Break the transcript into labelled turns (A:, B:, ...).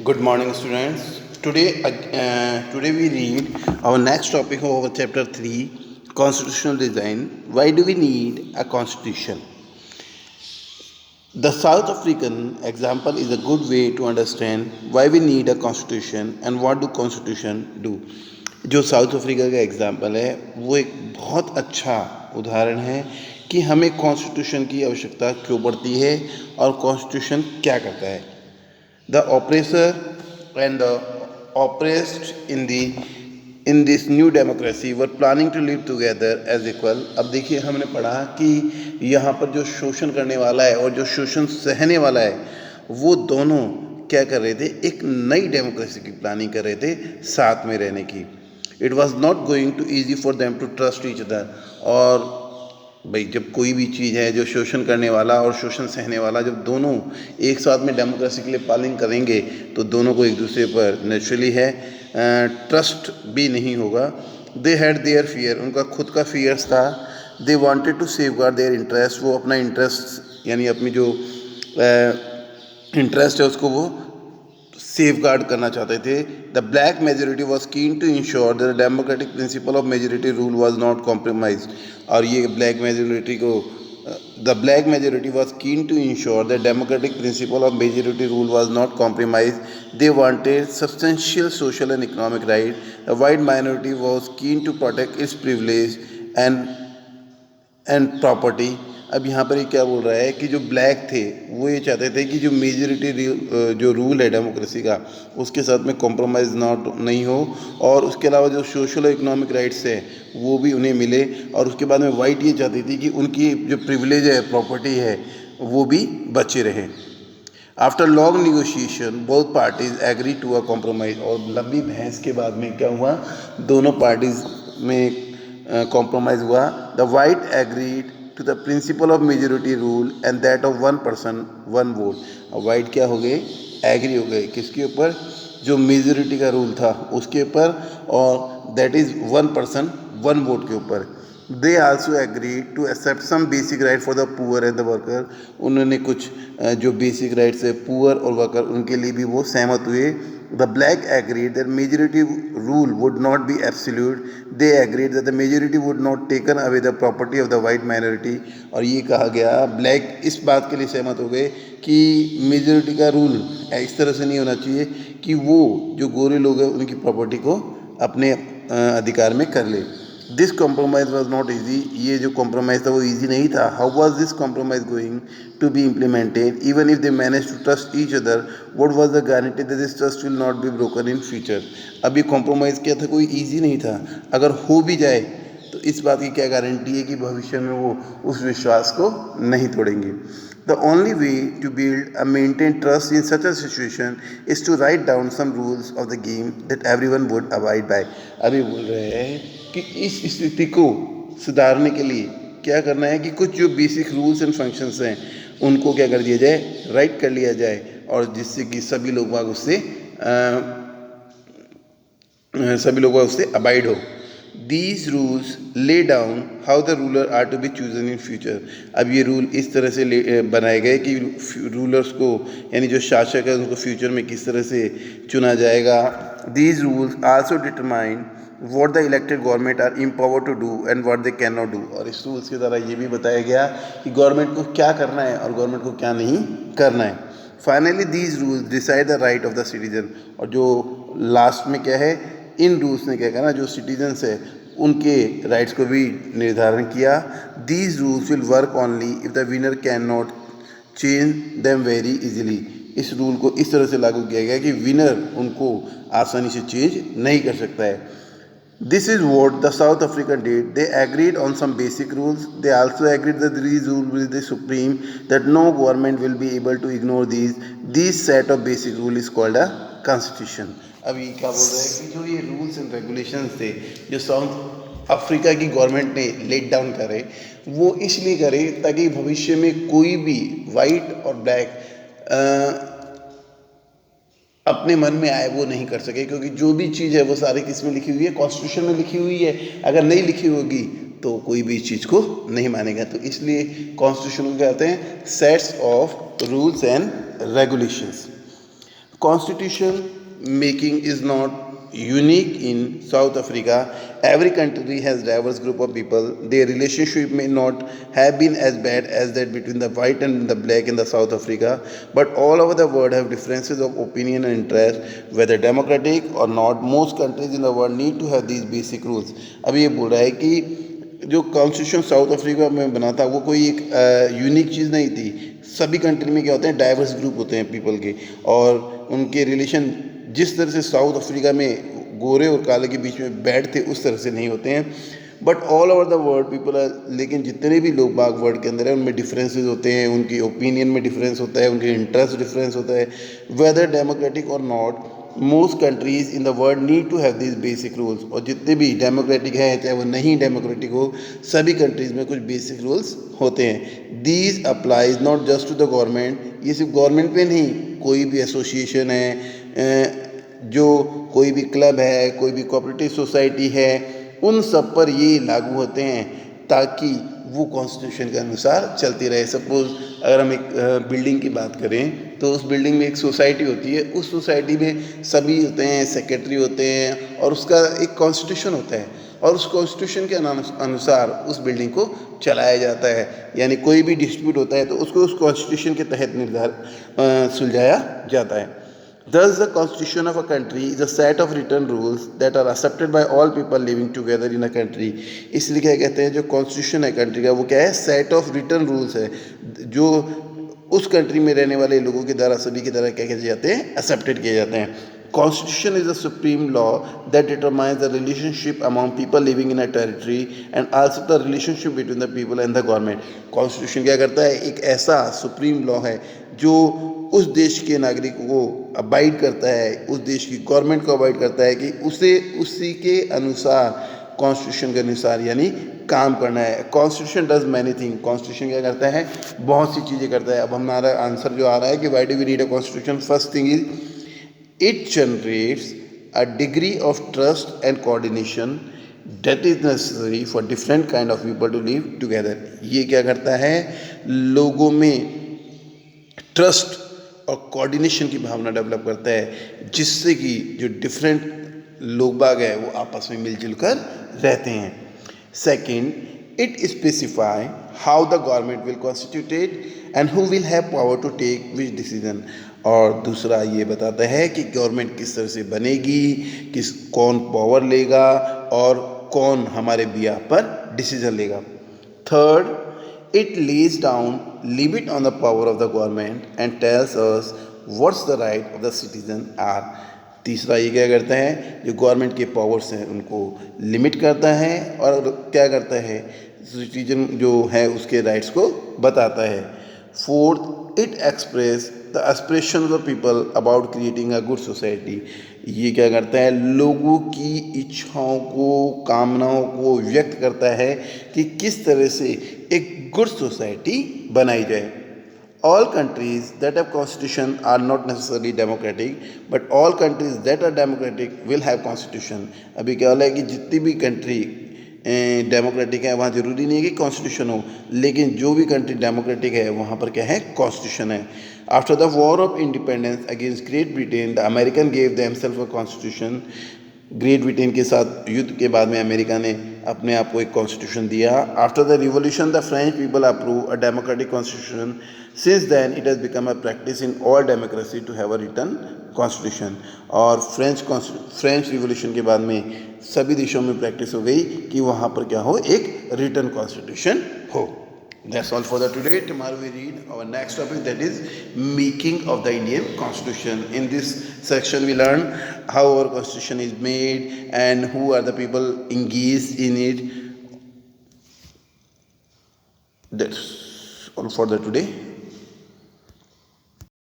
A: Good morning, students. Today we read our next topic of our chapter 3, Constitutional Design. Why do we need a constitution? The South African example is a good way to understand why we need a constitution and what do constitution do. जो south Africa का example है वो एक बहुत अच्छा उदाहरण है कि हमें कॉन्स्टिट्यूशन की आवश्यकता क्यों पड़ती है और कॉन्स्टिट्यूशन क्या करता है. The oppressor and the oppressed in this new democracy were planning to live together as equal. अब देखिए हमने पढ़ा कि यहाँ पर जो शोषण करने वाला है और जो शोषण सहने वाला है वो दोनों क्या कर रहे थे, एक नई डेमोक्रेसी की प्लानिंग कर रहे थे साथ में रहने की. It was not going to easy for them to trust each other. और भाई जब कोई भी चीज़ है जो शोषण करने वाला और शोषण सहने वाला जब दोनों एक साथ में डेमोक्रेसी के लिए पालन करेंगे तो दोनों को एक दूसरे पर नेचुरली है ट्रस्ट भी नहीं होगा. दे हैड देयर फियर, उनका खुद का फियर्स था. They wanted to safeguard their interest, वो अपना इंटरेस्ट यानी अपनी जो इंटरेस्ट है उसको वो सेफ गार्ड करना चाहते थे. The black majority was keen to ensure the democratic principle of majority rule was not compromise. और ये ब्लैक मेजोरिटी को the black majority was keen to ensure the democratic principle of majority rule was not compromise. They wanted substantial social and economic right. The white minority was keen to protect its privilege and property. अब यहाँ पर ये क्या बोल रहा है कि जो ब्लैक थे वो ये चाहते थे कि जो मेजोरिटी जो रूल है डेमोक्रेसी का उसके साथ में कॉम्प्रोमाइज़ नहीं हो, और उसके अलावा जो सोशल और इकोनॉमिक राइट्स है वो भी उन्हें मिले. और उसके बाद में वाइट ये चाहती थी कि उनकी जो प्रिविलेज है, प्रॉपर्टी है, वो भी बचे रहे. After long negotiation both parties agree to a compromise. और लंबी बहस के बाद में क्या हुआ, दोनों पार्टीज में कॉम्प्रोमाइज़ हुआ. The white agreed to the principle of majority rule and that of one person one vote. White क्या हो गए, एग्री हो गए किसके ऊपर, जो मेजोरिटी का रूल था उसके ऊपर, और that is one person one vote के ऊपर. They also agree to accept some basic right for the poor and the worker. उन्होंने कुछ जो बेसिक राइट्स है पुअर और वर्कर उनके लिए भी वो सहमत हुए. The black agreed that majority rule would not be absolute. They agreed that the majority would not taken away the property of the white minority. और ये कहा गया, ब्लैक इस बात के लिए सहमत हो गए कि मेजोरिटी का रूल इस तरह से नहीं होना चाहिए कि वो जो गोरे लोग हैं उनकी प्रॉपर्टी को अपने अधिकार में कर ले. This compromise was not easy. ये जो कॉम्प्रोमाइज़ था वो ईजी नहीं था. How was this compromise going to be implemented? Even if they manage to trust each other, what was the guarantee that this trust will not be broken in future? अब ये compromise किया था, कोई easy नहीं था. अगर हो भी जाए तो इस बात की क्या गारंटी है कि भविष्य में वो उस विश्वास को नहीं तोड़ेंगे. The only way to build and maintain trust in such a situation is to write down some rules of the game that everyone would abide by. अभी बोल रहे हैं कि इस स्थिति को सुधारने के लिए क्या करना है कि कुछ जो बेसिक रूल्स एंड फंक्शंस हैं उनको क्या कर दिया जाए, राइट कर लिया जाए, और जिससे कि सभी लोग उससे अबाइड हो. These rules lay down how the ruler are to be chosen in future. अब ये रूल इस तरह से बनाए गए कि रूलर्स को यानी जो शासक है उनको फ्यूचर में किस तरह से चुना जाएगा. These rules also determine what the elected government are empowered to do and what they cannot do. और इस रूल्स के द्वारा ये भी बताया गया कि गवर्नमेंट को क्या करना है और गवर्नमेंट को क्या नहीं करना है. Finally these rules decide the right of the citizen. और जो लास्ट में क्या है, इन रूल्स ने क्या करना, जो सिटीजन्स है उनके राइट्स को भी निर्धारण किया. These rules will work only if the winner can not change them very easily. इस रूल को इस तरह से लागू किया गया कि विनर उनको आसानी से चेंज नहीं कर सकता है. This is what the South African did. They agreed on some basic rules. They also agreed that these rules will be supreme, that no government will be able to ignore these. This set of basic rules is called a constitution. अब ये क्या बोल रहे हैं कि जो ये rules and regulations थे जो साउथ अफ्रीका की गवर्नमेंट ने लेट डाउन करे, वो इसलिए करे ताकि भविष्य में कोई भी वाइट और ब्लैक अपने मन में आए वो नहीं कर सके, क्योंकि जो भी चीज़ है वो सारी किस में लिखी हुई है, कॉन्स्टिट्यूशन में लिखी हुई है. अगर नहीं लिखी होगी तो कोई भी चीज़ को नहीं मानेगा. तो इसलिए कॉन्स्टिट्यूशन को कहते हैं sets of rules and regulations. Constitution making is not unique in South Africa. Every country has diverse group of people. Their relationship may not have been as bad as that between the white and the black in the South Africa, but all over the world have differences of opinion and interest, whether democratic or not. Most countries in the world need to have these basic rules. अब ये बोल रहा है कि जो constitution south Africa में बना था वो कोई एक यूनिक चीज़ नहीं थी. सभी कंट्री में क्या होते हैं, डाइवर्स ग्रुप होते हैं पीपल के, और उनके रिलेशन जिस तरह से साउथ अफ्रीका में गोरे और काले के बीच में बैड थे उस तरह से नहीं होते हैं. But all over the world people are, लेकिन जितने भी लोग बाग वर्ल्ड के अंदर हैं उनमें डिफरेंसेस होते हैं, उनकी ओपिनियन में डिफरेंस होता है, उनके इंटरेस्ट डिफरेंस होता है, वेदर डेमोक्रेटिक और not. Most countries in the world need to have this basic rules. और जितने भी डेमोक्रेटिक हैं चाहे वो नहीं डेमोक्रेटिक हो, सभी कंट्रीज़ में कुछ बेसिक रूल्स होते हैं. These applies not just to the government. ये सिर्फ गवर्नमेंट पे नहीं, कोई भी एसोसिएशन है, जो कोई भी क्लब है, कोई भी कोऑपरेटिव सोसाइटी है, उन सब पर ये लागू होते हैं ताकि वो कॉन्स्टिट्यूशन के अनुसार चलती रहे. सपोज़ अगर हम एक बिल्डिंग की बात करें तो उस बिल्डिंग में एक सोसाइटी होती है, उस सोसाइटी में सभी होते हैं, सेक्रेटरी होते हैं, और उसका एक कॉन्स्टिट्यूशन होता है, और उस कॉन्स्टिट्यूशन के अनुसार उस बिल्डिंग को चलाया जाता है. यानी कोई भी डिस्प्यूट होता है तो उसको उस कॉन्स्टिट्यूशन के तहत सुलझाया जाता है. Thus, the constitution of a country is a set of written rules that are accepted by all people living together in a country. इसलिए क्या कहते हैं, जो कॉन्स्टिट्यूशन है कंट्री का वो क्या है, सेट ऑफ रिटर्न रूल्स है, जो उस कंट्री में रहने वाले लोगों के द्वारा सभी के द्वारा क्या किए जाते हैं, एक्सेप्टेड किए जाते हैं. Constitution is a supreme law that determines the relationship among people living in a territory and also the relationship between the people and the government. Constitution क्या करता है, एक ऐसा सुप्रीम लॉ है जो उस देश के नागरिकों को अबाइड करता है, उस देश की गवर्नमेंट को अबाइड करता है कि उसे उसी के अनुसार, कॉन्स्टिट्यूशन के अनुसार यानी काम करना है. Constitution does many thing. Constitution क्या करता है, बहुत सी चीज़ें करता है. अब हमारा आंसर जो आ रहा है कि why do we need a constitution, first thing is it generates a degree of trust and coordination that is necessary for different kind of people to live together. ये क्या करता है, लोगों में ट्रस्ट और कोऑर्डिनेशन की भावना डेवलप करता है, जिससे कि जो डिफरेंट लोग बाग है वो आपस में मिलजुल कर रहते हैं. Second, it specify how the government will constituted and who will have power to take which decision. और दूसरा ये बताता है कि गवर्नमेंट किस तरह से बनेगी, कौन पावर लेगा और कौन हमारे बिहाफ पर डिसीजन लेगा. Third, it lays down limit on the power of the government and tells us what's the right of the citizen are. तीसरा ये क्या करता है, जो गवर्नमेंट के पावर्स हैं उनको लिमिट करता है और क्या करता है, सिटीजन जो है उसके राइट्स को बताता है. Fourth, it express the aspiration of the people about creating a good society. ये क्या करता है, लोगों की इच्छाओं को, कामनाओं को व्यक्त करता है कि किस तरह से एक गुड सोसाइटी बनाई जाए. All countries that have constitution are not necessarily democratic, but all countries that are democratic will have constitution. अभी क्या होता है कि जितनी भी कंट्री डेमोक्रेटिक है वहाँ ज़रूरी नहीं है कि कॉन्स्टिट्यूशन हो, लेकिन जो भी कंट्री डेमोक्रेटिक है वहाँ पर क्या है, कॉन्स्टिट्यूशन है. After the war of independence against Great Britain, the American gave themselves a constitution. Great Britain के साथ युद्ध के बाद में अमेरिका ने अपने आप को एक कॉन्स्टिट्यूशन दिया. After the revolution the French people approve a democratic constitution. Since then it has become a practice in all democracy to have a written constitution. और फ्रेंच रिवोल्यूशन के बाद में सभी देशों में प्रैक्टिस हो गई कि वहाँ पर क्या हो, एक रिटन कॉन्स्टिट्यूशन हो. That's all for the today. Tomorrow we read our next topic, that is making of the Indian Constitution. In this section we learn how our Constitution is made and who are the people engaged in it. That's all for the today.